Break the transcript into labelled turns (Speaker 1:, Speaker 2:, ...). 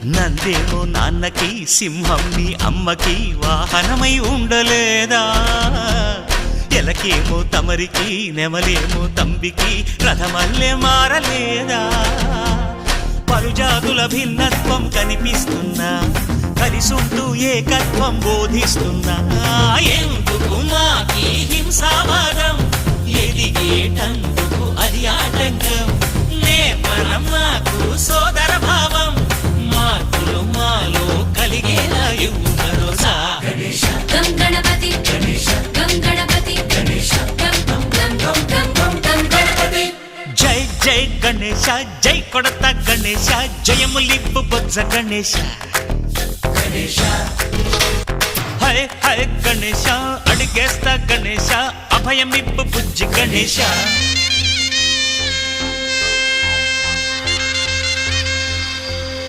Speaker 1: నందేమో నాన్నకి సింహం నీ అమ్మకి వాహనమై ఉండలేదా ఎలకేమో తమరికి నెమలేమో తంబికి రథమల్లే మారలేదా పలుజాతుల భిన్నత్వం కనిపిస్తున్నా కలిసుంటూ ఏకత్వం బోధిస్తున్నా ఎందుకు మాకి హింసావాదం ఎదిగేటందుకు అది ఆటంకం నేపరం నాకు సోదర భావం మార్పులు మాలో కలిగేలా ఇవ్వు భరోసా
Speaker 2: గం గణపతి గం గణపతి గం గం గం గం గం గణపతి
Speaker 1: జై జై గణేశ జై కొడత గణేశ జయములిప్పు బొజ్జ గణేశ హై హై గణేశ అడిగేస్తా గణేశ అభయమిప్పు బుజ్జి గణేశ